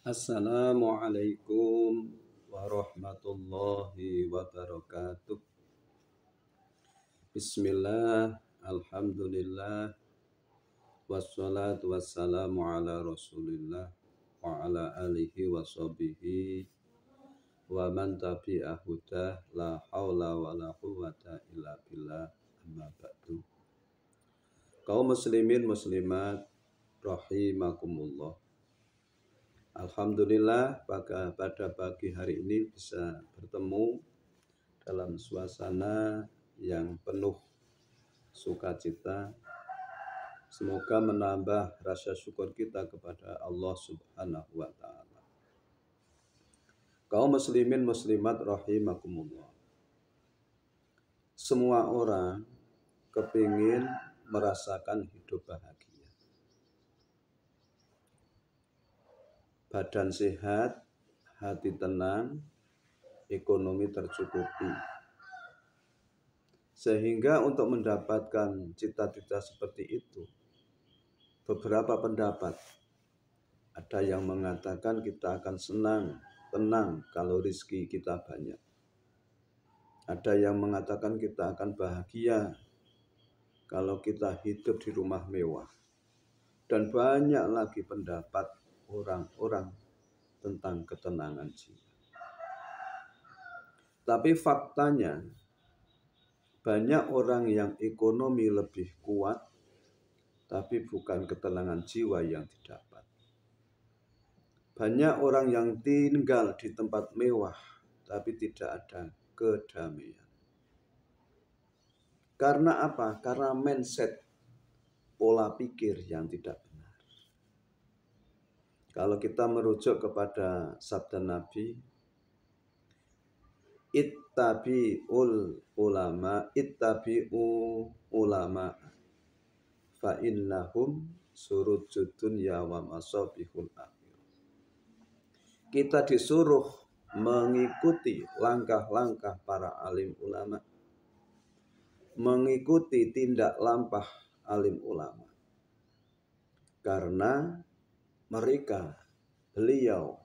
Assalamualaikum warahmatullahi wabarakatuh. Bismillah, alhamdulillah, wassalatu wassalamu ala rasulillah wa ala alihi wa sahbihi wa man tabi'ah hudah la hawla wa la quwwata illa billah amma ba'du. Kaum muslimin muslimat rahimakumullah. Alhamdulillah pada pagi hari ini bisa bertemu dalam suasana yang penuh sukacita. Semoga menambah rasa syukur kita kepada Allah Subhanahu wa taala. Kaum muslimin muslimat rahimakumullah. Semua orang kepingin merasakan hidup bahagia. Badan sehat, hati tenang, ekonomi tercukupi. Sehingga untuk mendapatkan cita-cita seperti itu, beberapa pendapat. Ada yang mengatakan kita akan senang, tenang kalau rezeki kita banyak. Ada yang mengatakan kita akan bahagia kalau kita hidup di rumah mewah. Dan banyak lagi pendapat orang-orang tentang ketenangan jiwa. Tapi faktanya, banyak orang yang ekonomi lebih kuat, tapi bukan ketenangan jiwa yang didapat. Banyak orang yang tinggal di tempat mewah, tapi tidak ada kedamaian. Karena apa? Karena mindset, pola pikir yang tidak benar. Kalau kita merujuk kepada sabda Nabi, ittabi'u ulama fa innahum surujud dunya wa masabihul akhirah. Kita disuruh mengikuti langkah-langkah para alim ulama, mengikuti tindak lampah alim ulama, karena beliau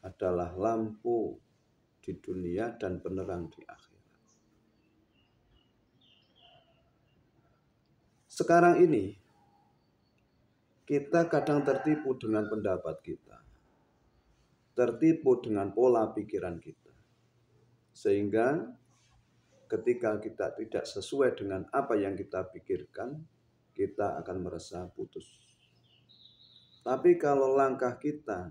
adalah lampu di dunia dan penerang di akhirat. Sekarang ini kita kadang tertipu dengan pendapat kita, tertipu dengan pola pikiran kita, sehingga ketika kita tidak sesuai dengan apa yang kita pikirkan, kita akan merasa putus. Tapi kalau langkah kita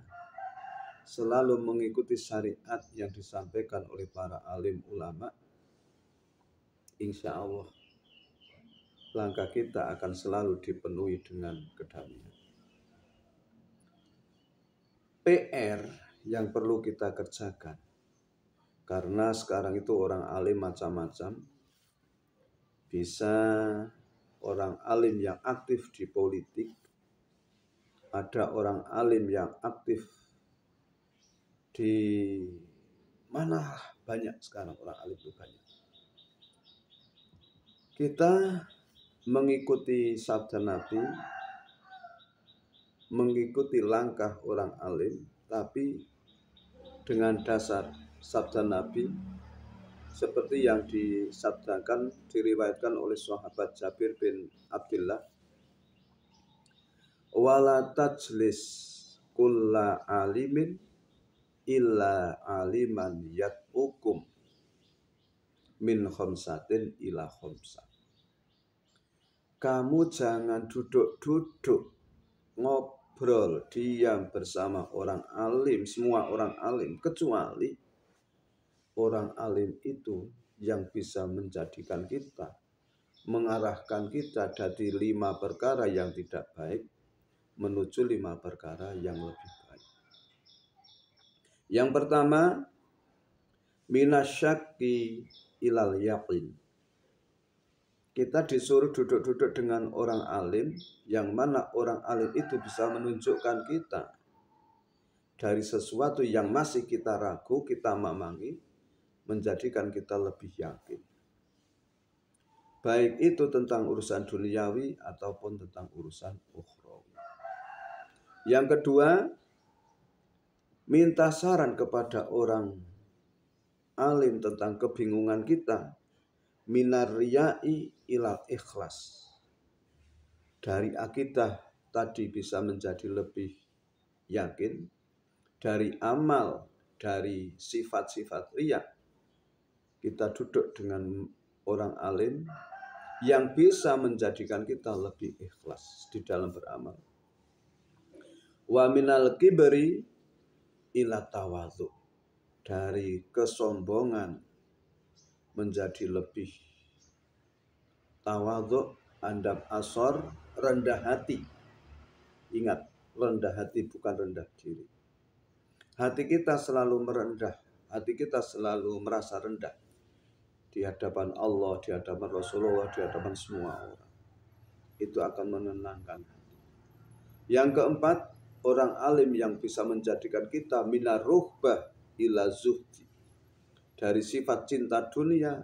selalu mengikuti syariat yang disampaikan oleh para alim ulama, insya Allah langkah kita akan selalu dipenuhi dengan kedamaian. PR yang perlu kita kerjakan, karena sekarang itu orang alim macam-macam. Bisa orang alim yang aktif di politik, ada orang alim yang aktif di mana, banyak sekarang orang alim itu banyak. Kita mengikuti sabda Nabi, mengikuti langkah orang alim, tapi dengan dasar sabda Nabi seperti yang disabdakan, diriwayatkan oleh sahabat Jabir bin Abdullah, wala tajlis kulla alimin illa aliman yat'ukum min khamsatin ila khamsah. Kamu jangan duduk-duduk ngobrol diam bersama orang alim, semua orang alim, kecuali orang alim itu yang bisa menjadikan kita, mengarahkan kita dari 5 perkara yang tidak baik menuju 5 perkara yang lebih baik. Yang pertama, minasyakki ilal yaqin. Kita disuruh duduk-duduk dengan orang alim, yang mana orang alim itu bisa menunjukkan kita dari sesuatu yang masih kita ragu, kita mamangi, menjadikan kita lebih yakin. Baik itu tentang urusan duniawi ataupun tentang urusan ukhrawi. Yang kedua, minta saran kepada orang alim tentang kebingungan kita, minar riyai ilal ikhlas. Dari akidah tadi bisa menjadi lebih yakin, dari amal, dari sifat-sifat riya, kita duduk dengan orang alim yang bisa menjadikan kita lebih ikhlas di dalam beramal. Wa minal kibri ila tawadhu, dari kesombongan menjadi lebih tawadhu, andam asor, rendah hati. Ingat, rendah hati bukan rendah diri. Hati kita selalu merendah, hati kita selalu merasa rendah di hadapan Allah, di hadapan Rasulullah, di hadapan semua orang. Itu akan menenangkan hati. Yang keempat, orang alim yang bisa menjadikan kita minar ruhbah ila zuhdi, dari sifat cinta dunia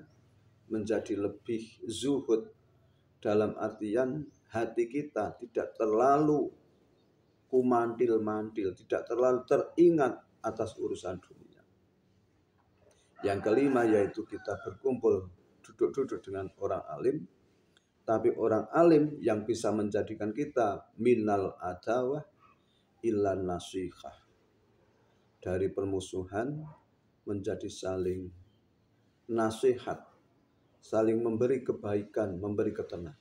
menjadi lebih zuhud, dalam artian hati kita tidak terlalu kumantil-mantil, tidak terlalu teringat atas urusan dunia. Yang kelima yaitu kita berkumpul, duduk-duduk dengan orang alim, tapi orang alim yang bisa menjadikan kita minal adawah ilan nasihah, dari permusuhan menjadi saling nasihat, saling memberi kebaikan, memberi ketenangan.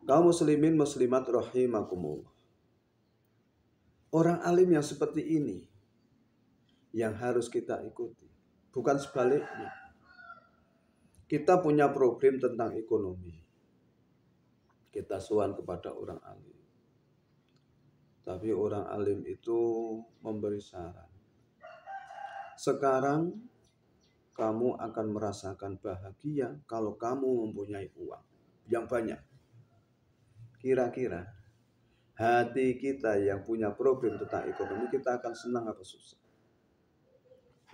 Kaum muslimin muslimat rahimakumullah, orang alim yang seperti ini yang harus kita ikuti, bukan sebaliknya. Kita punya problem tentang ekonomi, kita sowan kepada orang alim, tapi orang alim itu memberi saran. Sekarang kamu akan merasakan bahagia kalau kamu mempunyai uang yang banyak. Kira-kira hati kita yang punya problem tentang ekonomi, kita akan senang apa susah?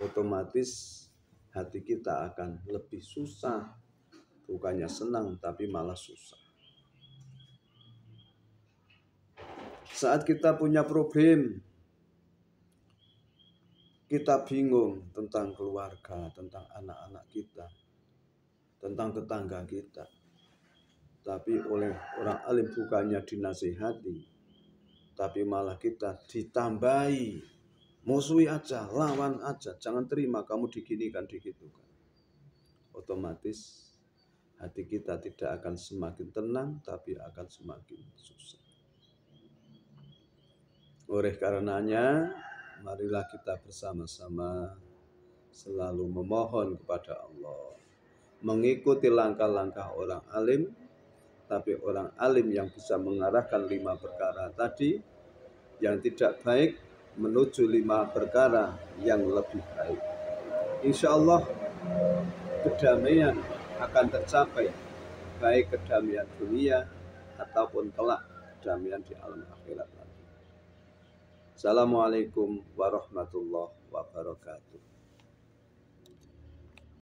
Otomatis hati kita akan lebih susah. Bukannya senang, tapi malah susah. Saat kita punya problem, kita bingung tentang keluarga, tentang anak-anak kita, tentang tetangga kita. Tapi oleh orang alim bukannya dinasihati, tapi malah kita ditambahi, musuhi aja, lawan aja, jangan terima kamu diginikan, digitukan. Otomatis hati kita tidak akan semakin tenang, tapi akan semakin susah. Oleh karenanya, marilah kita bersama-sama selalu memohon kepada Allah, mengikuti langkah-langkah orang alim, tapi orang alim yang bisa mengarahkan 5 perkara tadi, yang tidak baik menuju 5 perkara yang lebih baik. Insya Allah kedamaian akan tercapai, baik kedamaian dunia ataupun kelak kedamaian di alam akhirat. Assalamualaikum warahmatullahi wabarakatuh.